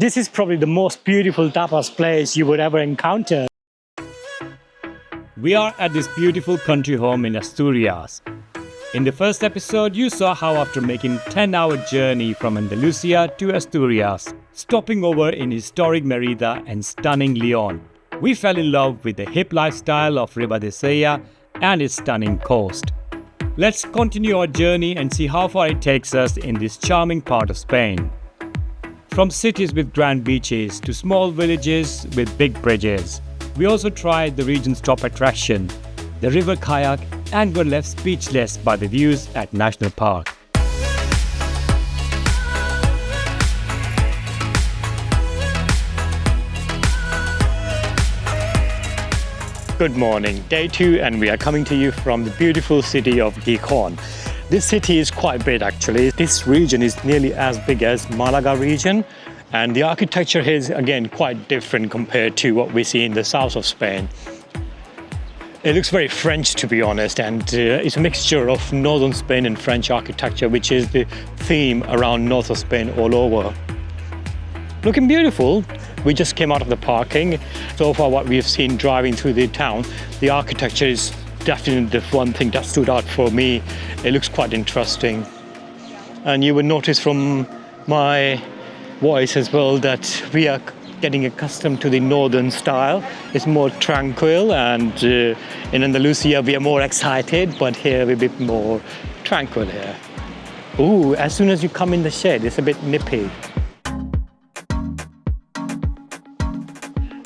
This is probably the most beautiful tapas place you would ever encounter. We are at this beautiful country home in Asturias. In the first episode, you saw how after making a 10-hour journey from Andalusia to Asturias, stopping over in historic Merida and stunning Leon, we fell in love with the hip lifestyle of Ribadesella and its stunning coast. Let's continue our journey and see how far it takes us in this charming part of Spain. From cities with grand beaches to small villages with big bridges, we also tried the region's top attraction, the river kayak, and were left speechless by the views at National Park. Good morning, day 2, and we are coming to you from the beautiful city of Gijón. This city is quite big actually. This region is nearly as big as Malaga region, and the architecture here is again quite different compared to what we see in the south of Spain. It looks very French, to be honest, and it's a mixture of northern Spain and French architecture, which is the theme around north of Spain all over. Looking beautiful. We just came out of the parking. So far what we've seen driving through the town, the architecture is definitely the one thing that stood out for me. It looks quite interesting. And you will notice from my voice as well that we are getting accustomed to the northern style. It's more tranquil, and in Andalusia we are more excited, but here we're a bit more tranquil here. Ooh, as soon as you come in the shade, it's a bit nippy.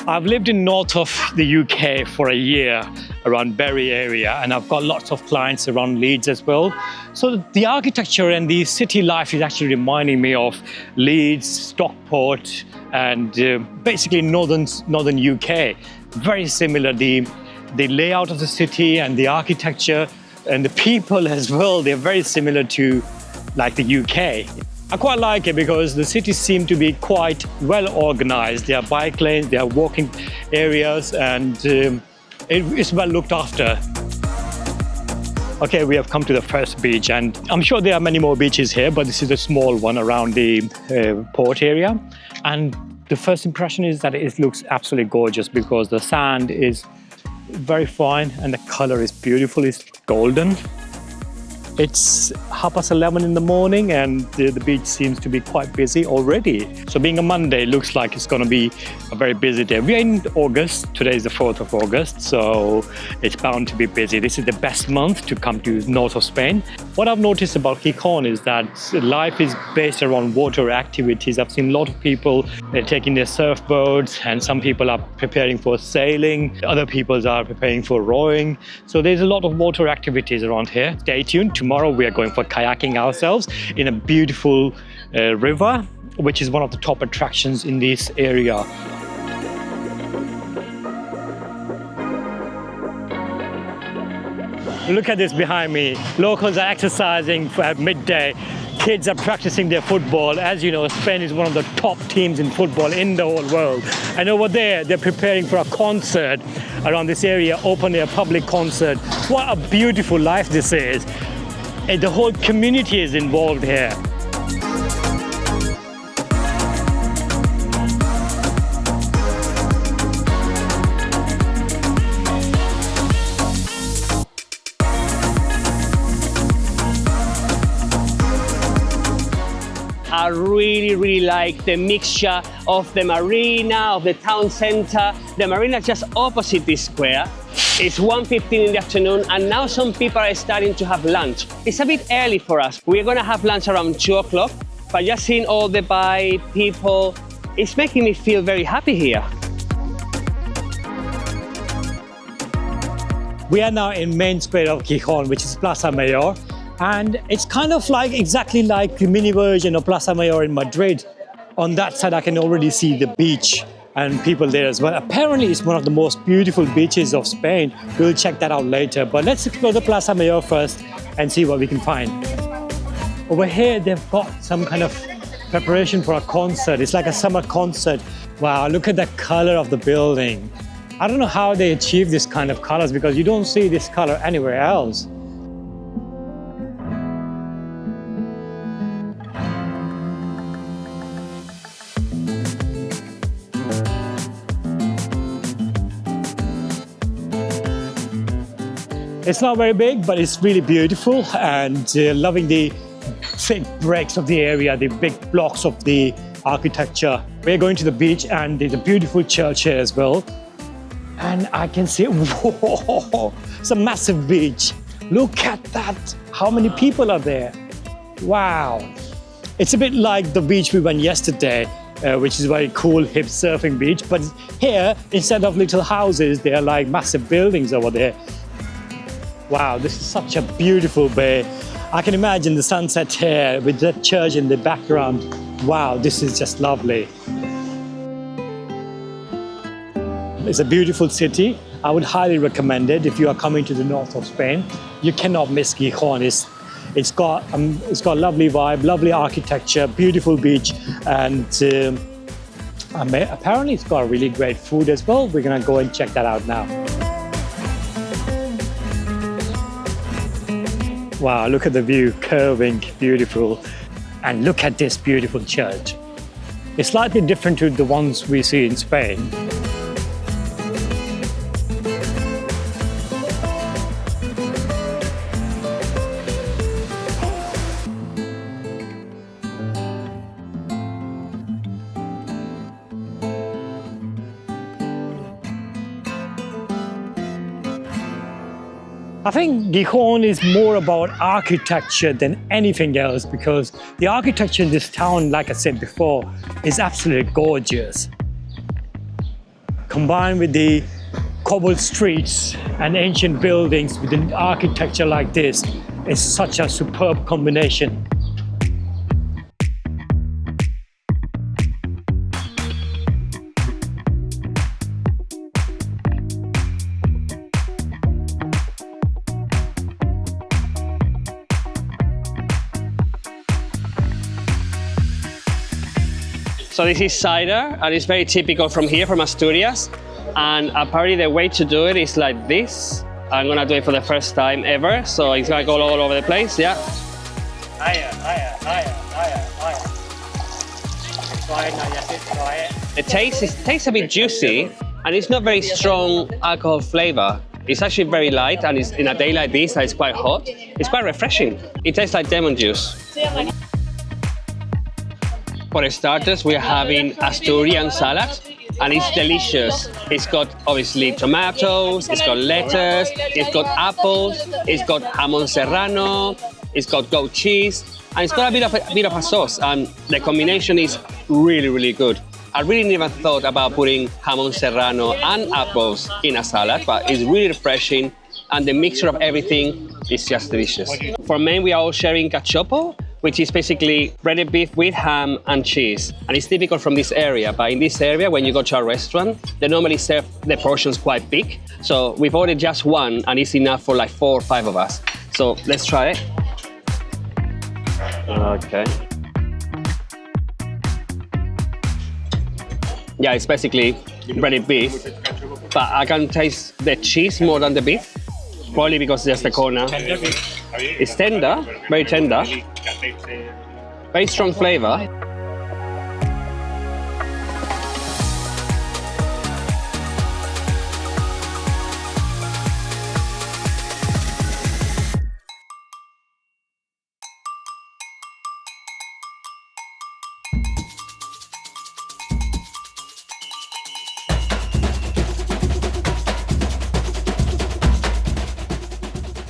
I've lived in north of the UK for a year, around Bury area, and I've got lots of clients around Leeds as well. So the architecture and the city life is actually reminding me of Leeds, Stockport, and basically northern UK. Very similar, the layout of the city and the architecture and the people as well, they're very similar to like the UK. I quite like it because the cities seem to be quite well organized. There are bike lanes, there are walking areas, and it's well looked after. Okay, we have come to the first beach, and I'm sure there are many more beaches here, but this is a small one around the port area. And the first impression is that it looks absolutely gorgeous because the sand is very fine and the color is beautiful, it's golden. It's 11:30 in the morning and the beach seems to be quite busy already. So being a Monday, it looks like it's going to be a very busy day. We're in August, today is the 4th of August, so it's bound to be busy. This is the best month to come to north of Spain. What I've noticed about Gijón is that life is based around water activities. I've seen a lot of people taking their surfboards, and some people are preparing for sailing, other people are preparing for rowing. So there's a lot of water activities around here. Stay tuned. Tomorrow we are going for kayaking ourselves in a beautiful river, which is one of the top attractions in this area. Look at this behind me. Locals are exercising at midday. Kids are practicing their football. As you know, Spain is one of the top teams in football in the whole world. And over there, they're preparing for a concert around this area, open air public concert. What a beautiful life this is. And the whole community is involved here. I really like the mixture of the marina, of the town center. The marina is just opposite this square. It's 1:15 in the afternoon, and now some people are starting to have lunch. It's a bit early for us. We're gonna have lunch around 2 o'clock, but just seeing all the bike, people, it's making me feel very happy here. We are now in main square of Gijón, which is Plaza Mayor. And it's kind of like exactly like the mini version of Plaza Mayor in Madrid. On that side, I can already see the beach and people there as well. Apparently, it's one of the most beautiful beaches of Spain. We'll check that out later. But let's explore the Plaza Mayor first and see what we can find. Over here, they've got some kind of preparation for a concert. It's like a summer concert. Wow, look at the color of the building. I don't know how they achieve this kind of colors because you don't see this color anywhere else. It's not very big, but it's really beautiful, and loving the thick bricks of the area, the big blocks of the architecture. We're going to the beach, and there's a beautiful church here as well. And I can see, whoa, it's a massive beach. Look at that. How many people are there? Wow. It's a bit like the beach we went yesterday, which is a very cool, hip surfing beach. But here, instead of little houses, there are like massive buildings over there. Wow, this is such a beautiful bay. I can imagine the sunset here with that church in the background. Wow, this is just lovely. It's a beautiful city. I would highly recommend it if you are coming to the north of Spain. You cannot miss Gijón. It's got lovely vibe, lovely architecture, beautiful beach, and apparently it's got really great food as well. We're gonna go and check that out now. Wow, look at the view, curving, beautiful. And look at this beautiful church. It's slightly different to the ones we see in Spain. I think Gijón is more about architecture than anything else, because the architecture in this town, like I said before, is absolutely gorgeous. Combined with the cobbled streets and ancient buildings with an architecture like this, is such a superb combination. So this is cider, and it's very typical from here, from Asturias. And apparently the way to do it is like this. I'm gonna do it for the first time ever, so it's gonna go all over the place, yeah. Higher. Try it now, yes, try it. The tastes a bit juicy, and it's not very strong alcohol flavor. It's actually very light, and it's, in a day like this, it's quite hot. It's quite refreshing. It tastes like lemon juice. For starters, we're having Asturian salad, and it's delicious. It's got obviously tomatoes, it's got lettuce, it's got apples, it's got jamón serrano, it's got goat cheese, and it's got a bit of a sauce, and the combination is really, really good. I really never thought about putting jamón serrano and apples in a salad, but it's really refreshing, and the mixture of everything is just delicious. For men, we are all sharing cachopo, which is basically breaded beef with ham and cheese. And it's typical from this area, but in this area, when you go to a restaurant, they normally serve the portions quite big. So we've ordered just one, and it's enough for like 4 or 5 of us. So let's try it. Okay. Yeah, it's basically breaded beef, but I can taste the cheese more than the beef, probably because there's the corner. It's tender, very tender, very strong flavor.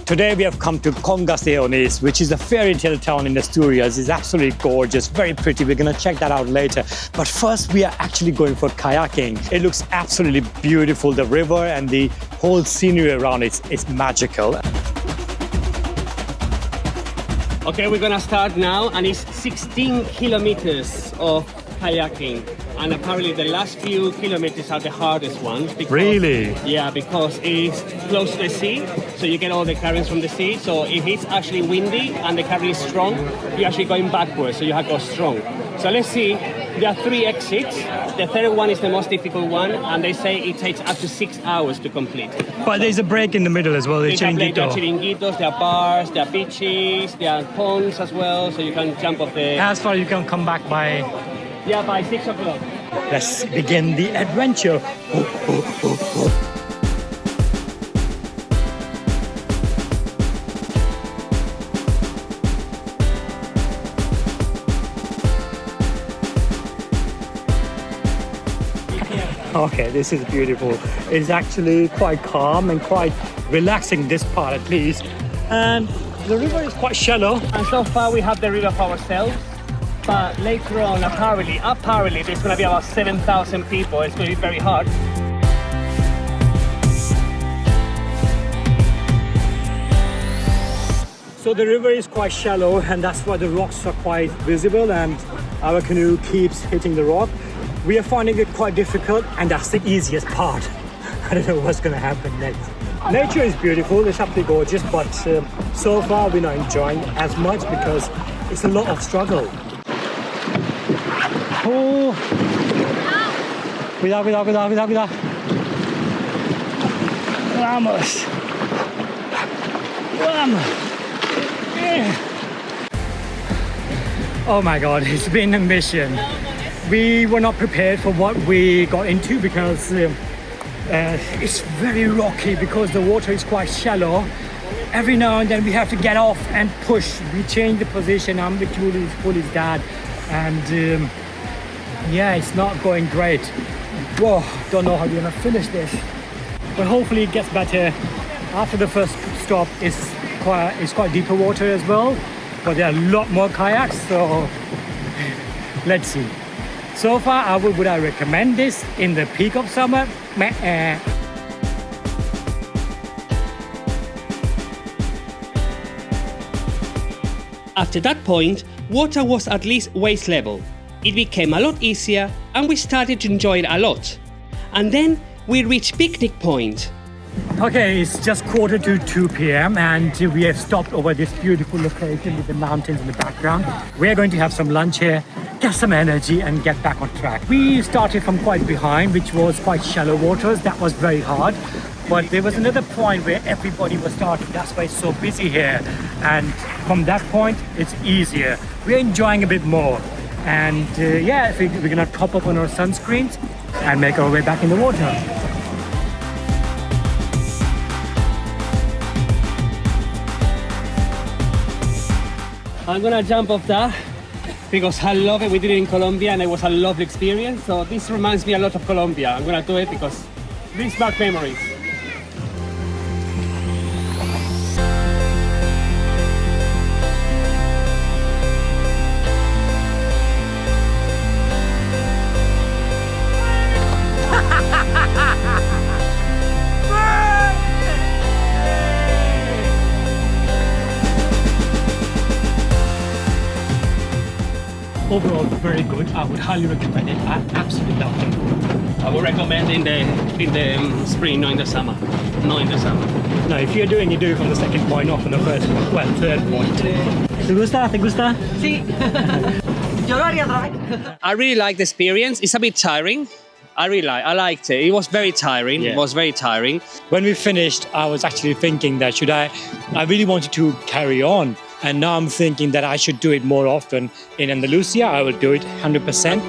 Today we have come to Cangas de Onis, which is a fairy tale town in Asturias. It's absolutely gorgeous, very pretty. We're gonna check that out later. But first we are actually going for kayaking. It looks absolutely beautiful. The river and the whole scenery around it is magical. Okay, we're gonna start now, and it's 16 kilometers of kayaking. And apparently the last few kilometers are the hardest ones. Because, Really? Yeah, because it's close to the sea, so you get all the currents from the sea. So if it's actually windy and the current is strong, you're actually going backwards, so you have to go strong. So let's see, there are 3 exits. The third one is the most difficult one, and they say it takes up to 6 hours to complete. But there's a break in the middle as well, the There are chiringuito. chiringuitos, there are bars, there are beaches, there are ponds as well, so you can jump off the... As far as you can come back by... Yeah, by 6 o'clock. Let's begin the adventure. Okay, this is beautiful. It's actually quite calm and quite relaxing, this part at least. And the river is quite shallow. And so far we have the river for ourselves. But later on, apparently, there's going to be about 7,000 people. It's going to be very hard. So the river is quite shallow, and that's why the rocks are quite visible, and our canoe keeps hitting the rock. We are finding it quite difficult, and that's the easiest part. I don't know what's going to happen next. Nature is beautiful, it's absolutely gorgeous, but so far we're not enjoying it as much because it's a lot of struggle. Oh. Cuidado. Vamos. Oh my God, it's been a mission. We were not prepared for what we got into because it's very rocky because the water is quite shallow. Every now and then we have to get off and push. We change the position. I'm with Julie's dad, and yeah, it's not going great. Whoa, don't know how we're gonna finish this, but hopefully it gets better. After the first stop, it's quite deeper water as well, but there are a lot more kayaks, so let's see. So far, would I recommend this in the peak of summer? Meh. After that point, water was at least waist level. It became a lot easier and we started to enjoy it a lot. And then we reached picnic point. Okay, it's just 2:45 p.m. and we have stopped over this beautiful location with the mountains in the background. We're going to have some lunch here, get some energy and get back on track. We started from quite behind, which was quite shallow waters. That was very hard. But there was another point where everybody was starting. That's why it's so busy here. And from that point, it's easier. We're enjoying a bit more. And yeah, we're gonna top up on our sunscreens and make our way back in the water. I'm gonna jump off that because I love it. We did it in Colombia and it was a lovely experience. So this reminds me a lot of Colombia. I'm gonna do it because it brings back memories. Overall, very good. I would highly recommend it. I absolutely loved it. I would recommend in the spring, not in the summer. Not in the summer. No, if you're doing it, do it from the second point, not from the first, third point. ¿Te gusta? ¿Te gusta? Sí. Yo lo haría otra vez. I really like the experience. It's a bit tiring. I liked it. It was very tiring. Yeah. It was very tiring. When we finished, I was actually thinking that I really wanted to carry on. And now I'm thinking that I should do it more often. In Andalusia, I will do it 100%.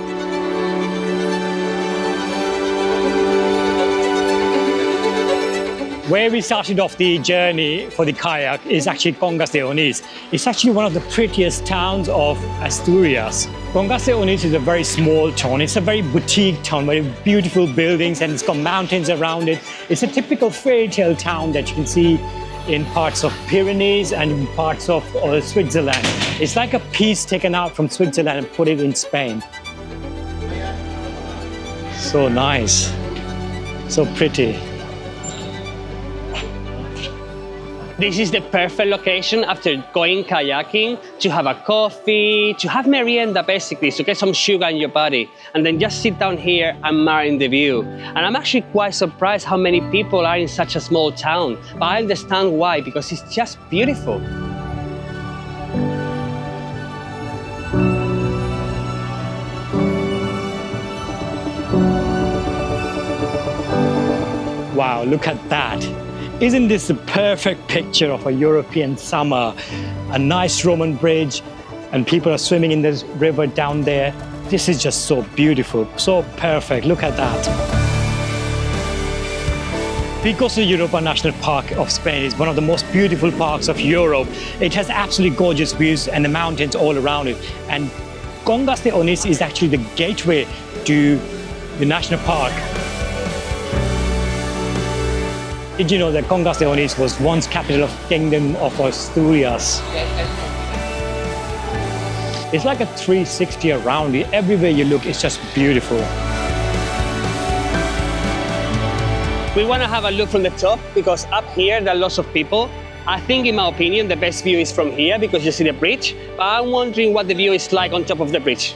Where we started off the journey for the kayak is actually Cangas de Onis. It's actually one of the prettiest towns of Asturias. Cangas de Onis is a very small town. It's a very boutique town, very beautiful buildings, and it's got mountains around it. It's a typical fairy tale town that you can see in parts of Pyrenees and in parts of Switzerland. It's like a piece taken out from Switzerland and put it in Spain. So nice, so pretty. This is the perfect location after going kayaking to have a coffee, to have merienda basically, to get some sugar in your body, and then just sit down here and marvel in the view. And I'm actually quite surprised how many people are in such a small town, but I understand why, because it's just beautiful. Wow, look at that. Isn't this the perfect picture of a European summer? A nice Roman bridge and people are swimming in this river down there. This is just so beautiful, so perfect. Look at that. Picos de Europa National Park of Spain is one of the most beautiful parks of Europe. It has absolutely gorgeous views and the mountains all around it. And Cangas de Onis is actually the gateway to the national park. Did you know that Cangas de Onis was once capital of Kingdom of Asturias? It's like a 360 around you. Everywhere you look, it's just beautiful. We want to have a look from the top because up here there are lots of people. I think, in my opinion, the best view is from here because you see the bridge. But I'm wondering what the view is like on top of the bridge.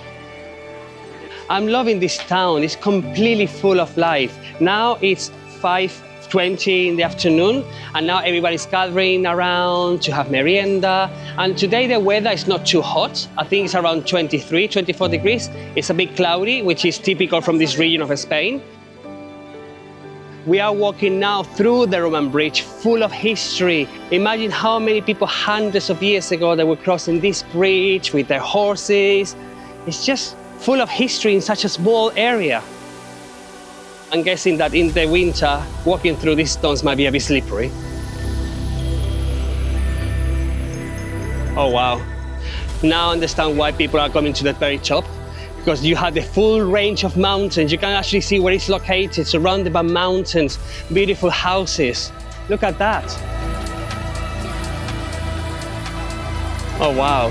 I'm loving this town. It's completely full of life. Now it's 5:20 in the afternoon, and now everybody's gathering around to have merienda. And today the weather is not too hot. I think it's around 23, 24 degrees. It's a bit cloudy, which is typical from this region of Spain. We are walking now through the Roman bridge, full of history. Imagine how many people hundreds of years ago that were crossing this bridge with their horses. It's just full of history in such a small area. I'm guessing that in the winter, walking through these stones might be a bit slippery. Oh wow. Now I understand why people are coming to the very top, because you have the full range of mountains. You can actually see where it's located, surrounded by mountains, beautiful houses. Look at that. Oh wow.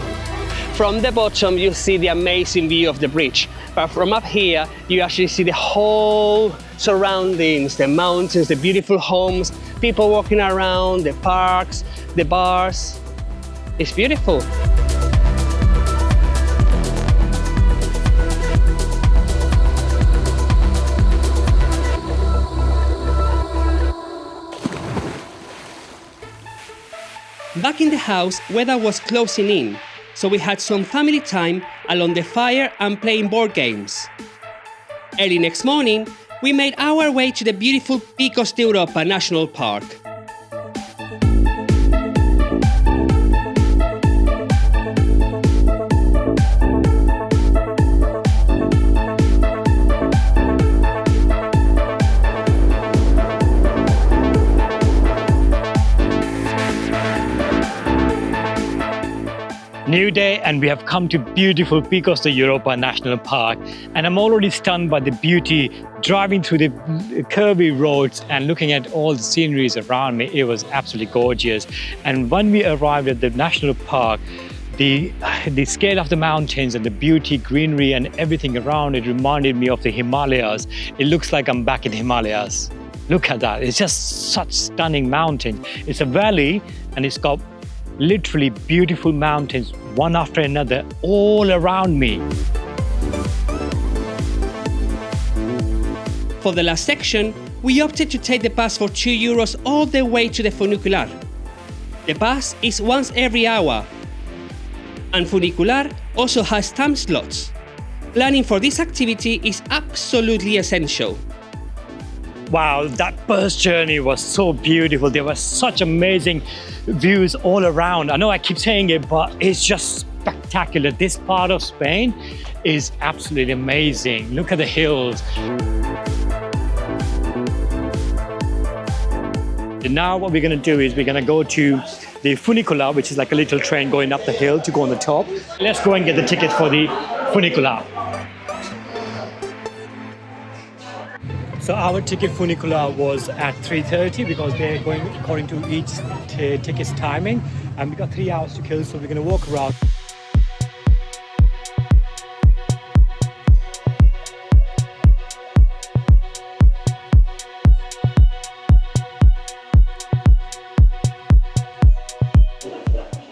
From the bottom, you see the amazing view of the bridge. But from up here, you actually see the whole surroundings, the mountains, the beautiful homes, people walking around, the parks, the bars. It's beautiful. Back in the house, weather was closing in, so we had some family time along the fire and playing board games. Early next morning, we made our way to the beautiful Picos de Europa National Park. New day, and we have come to beautiful Picos de Europa National Park, and I'm already stunned by the beauty driving through the curvy roads and looking at all the sceneries around me. It was absolutely gorgeous. And when we arrived at the national park, the scale of the mountains and the beauty, greenery and everything around it reminded me of the Himalayas. It looks like I'm back in the Himalayas. Look at that, it's just such stunning mountains. It's a valley and it's got literally beautiful mountains, one after another, all around me. For the last section, we opted to take the bus for €2 all the way to the funicular. The bus is once every hour, and funicular also has time slots. Planning for this activity is absolutely essential. Wow, that bus journey was so beautiful. There were such amazing views all around. I know I keep saying it, but it's just spectacular. This part of Spain is absolutely amazing. Look at the hills. And now what we're going to do is we're going to go to the funicular, which is like a little train going up the hill to go on the top. Let's go and get the ticket for the funicular. So our ticket funicular was at 3:30 because they're going according to each ticket's timing, and we got 3 hours to kill, so we're going to walk around.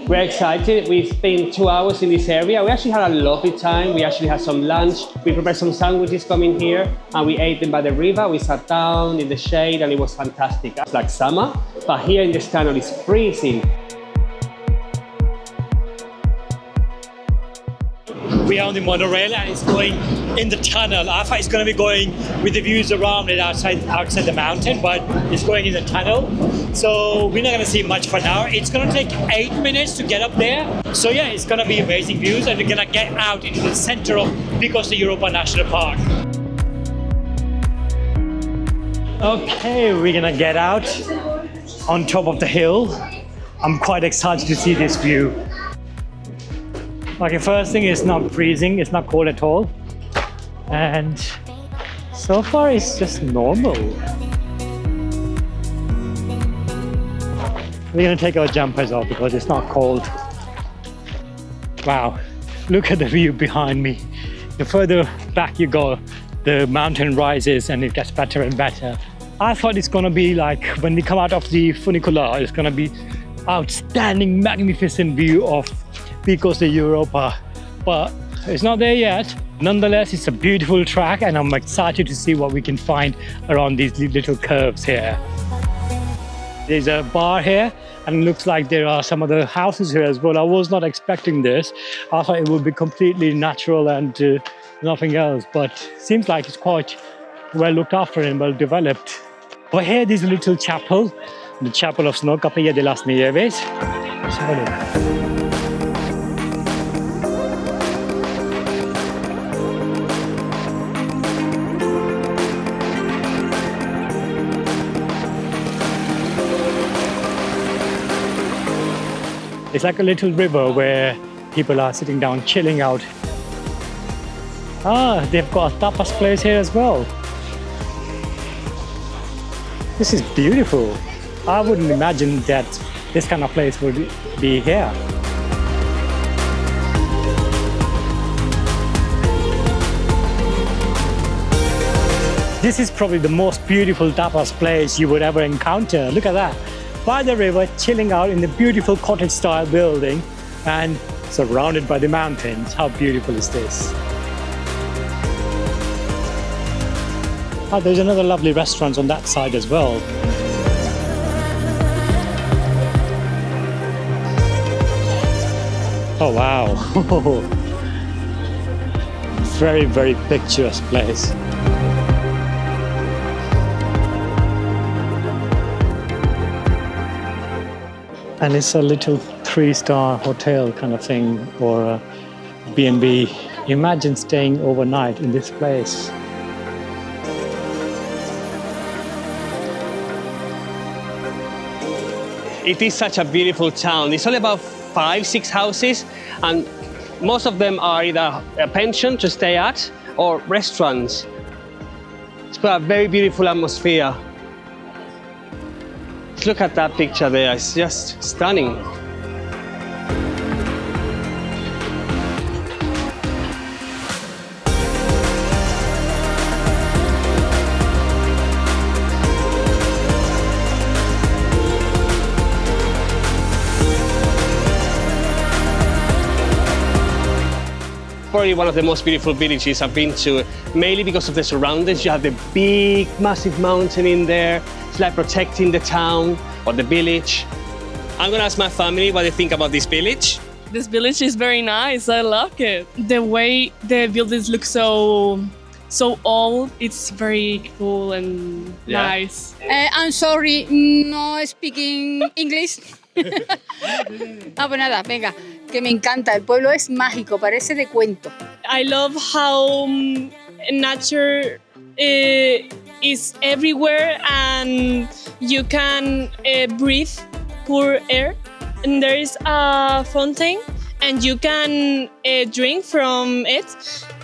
We're excited. We spent 2 hours in this area. We actually had a lovely time. We actually had some lunch. We prepared some sandwiches coming here and we ate them by the river. We sat down in the shade and it was fantastic. It's like summer, but here in this tunnel it's freezing. We are on the monorail and it's going in the tunnel. I thought it's going to be going with the views around it outside the mountain, but it's going in the tunnel. So we're not going to see much for now. It's going to take 8 minutes to get up there. So yeah, it's going to be amazing views, and we're going to get out into the center of Picos de Europa National Park. Okay, we're going to get out on top of the hill. I'm quite excited to see this view. Okay, first thing, it's not freezing, it's not cold at all. And so far it's just normal. We're gonna take our jumpers off because it's not cold. Wow, look at the view behind me. The further back you go, the mountain rises and it gets better and better. I thought it's gonna be like when we come out of the funicular, it's gonna be outstanding, magnificent view of Picos de Europa, but it's not there yet. Nonetheless, it's a beautiful track and I'm excited to see what we can find around these little curves here. There's a bar here and it looks like there are some other houses here as well. I was not expecting this. I thought it would be completely natural and nothing else, but seems like it's quite well looked after and well developed. Over here, there's a little chapel, the Chapel of Snow, Capilla de las Nieves. Let's have a look. It's like a little river where people are sitting down, chilling out. Ah, they've got a tapas place here as well. This is beautiful. I wouldn't imagine that this kind of place would be here. This is probably the most beautiful tapas place you would ever encounter. Look at that. By the river, chilling out in the beautiful cottage-style building and surrounded by the mountains. How beautiful is this? Oh, there's another lovely restaurant on that side as well. Oh wow. Very, very picturesque place. And it's a little 3-star hotel kind of thing, or a B&B. Imagine staying overnight in this place. It is such a beautiful town. It's only about 5-6 houses, and most of them are either a pension to stay at or restaurants. It's got a very beautiful atmosphere. Look at that picture there, it's just stunning. Probably one of the most beautiful villages I've been to, mainly because of the surroundings. You have the big, massive mountain in there. It's like protecting the town or the village. I'm gonna ask my family what they think about this village. This village is very nice. I like it. The way the buildings look so old, it's very cool and nice. I'm sorry, no speaking English. Ah, pues nada, venga, que me encanta. El pueblo es mágico, parece de cuento. I love how nature is everywhere and you can breathe pure air. And there is a fountain and you can drink from it.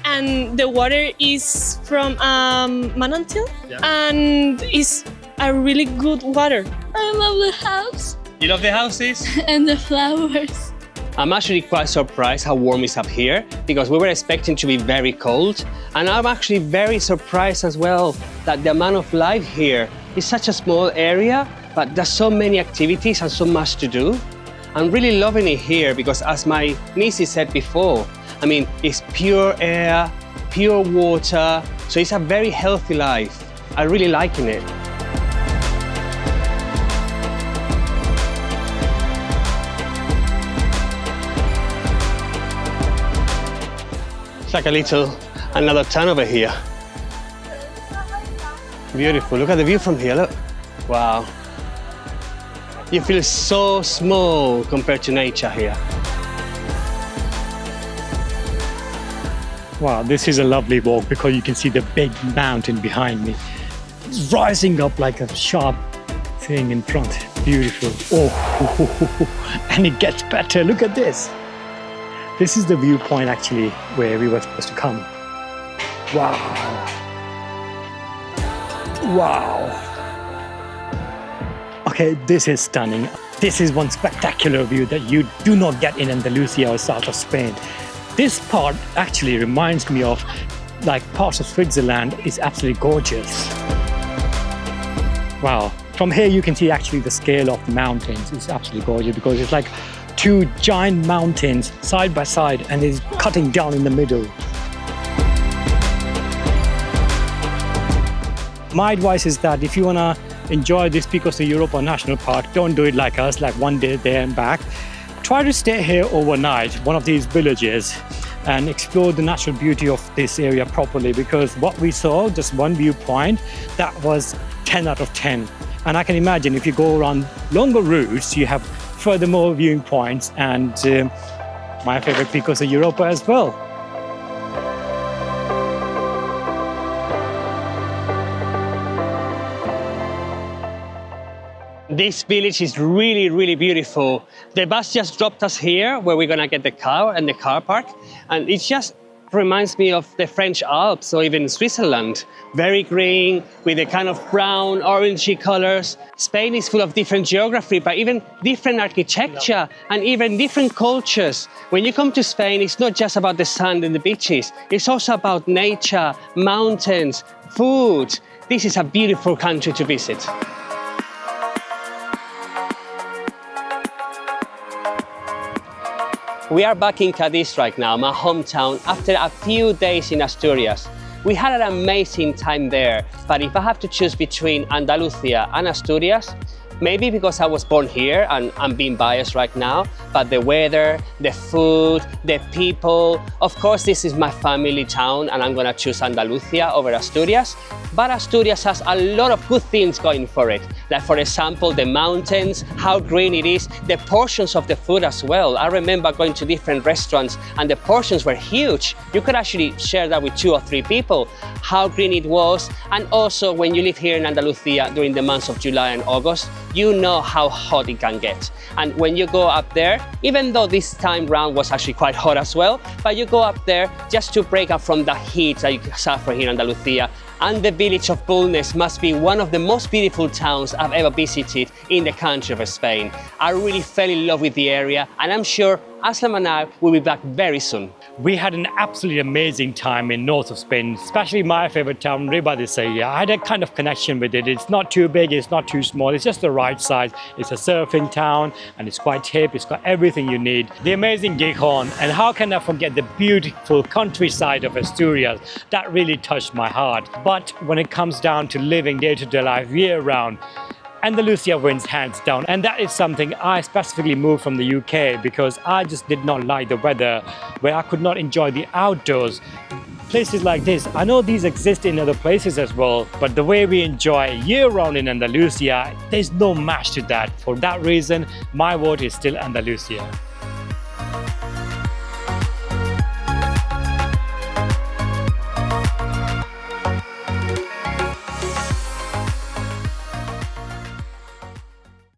And the water is from manantial and it's a really good water. I love the house. You love the houses? And the flowers. I'm actually quite surprised how warm it's up here because we were expecting to be very cold. And I'm actually very surprised as well that the amount of life here is such a small area, but there's so many activities and so much to do. I'm really loving it here because as my niece said before, I mean, it's pure air, pure water, so it's a very healthy life. I'm really liking it. It's like another town over here. Beautiful, look at the view from here, look. Wow. You feel so small compared to nature here. Wow, this is a lovely walk because you can see the big mountain behind me, rising up like a sharp thing in front. Beautiful. Oh, and it gets better. Look at this. This is the viewpoint actually where we were supposed to come. Wow. Wow. Okay, this is stunning. This is one spectacular view that you do not get in Andalusia or south of Spain. This part actually reminds me of like parts of Switzerland. Is absolutely gorgeous. Wow. From here you can see actually the scale of the mountains. It's absolutely gorgeous because it's like two giant mountains side by side and it's cutting down in the middle. My advice is that if you want to enjoy this Picos de Europa National Park, don't do it like us, like one day there and back. Try to stay here overnight, one of these villages, and explore the natural beauty of this area properly, because what we saw, just one viewpoint, that was 10 out of 10. And I can imagine if you go around longer routes, you have furthermore viewing points and my favorite Picos de Europa as well. This village is really, really beautiful. The bus just dropped us here where we're gonna get the car and the car park. And it just reminds me of the French Alps or even Switzerland. Very green with a kind of brown, orangey colors. Spain is full of different geography, but even different architecture and even different cultures. When you come to Spain, it's not just about the sand and the beaches. It's also about nature, mountains, food. This is a beautiful country to visit. We are back in Cadiz right now, my hometown, after a few days in Asturias. We had an amazing time there, but if I have to choose between Andalusia and Asturias, maybe because I was born here and I'm being biased right now, but the weather, the food, the people, of course this is my family town and I'm gonna choose Andalusia over Asturias, but Asturias has a lot of good things going for it. Like for example, the mountains, how green it is, the portions of the food as well. I remember going to different restaurants and the portions were huge. You could actually share that with 2 or 3 people, how green it was. And also when you live here in Andalusia during the months of July and August, you know how hot it can get. And when you go up there, even though this time round was actually quite hot as well, but you go up there just to break up from the heat that you suffer here in Andalusia. And the village of Bulnes must be one of the most beautiful towns I've ever visited in the country of Spain. I really fell in love with the area and I'm sure Aslam and I will be back very soon. We had an absolutely amazing time in north of Spain, especially my favorite town, Ribadesella. I had a kind of connection with it. It's not too big, it's not too small, it's just the right size. It's a surfing town and it's quite hip, it's got everything you need. The amazing Gijón, and how can I forget the beautiful countryside of Asturias? That really touched my heart. But when it comes down to living day-to-day life year-round, Andalusia wins hands down, and that is something I specifically moved from the UK because I just did not like the weather, where I could not enjoy the outdoors. Places like this, I know these exist in other places as well, but the way we enjoy year-round in Andalusia, there's no match to that. For that reason, my vote is still Andalusia.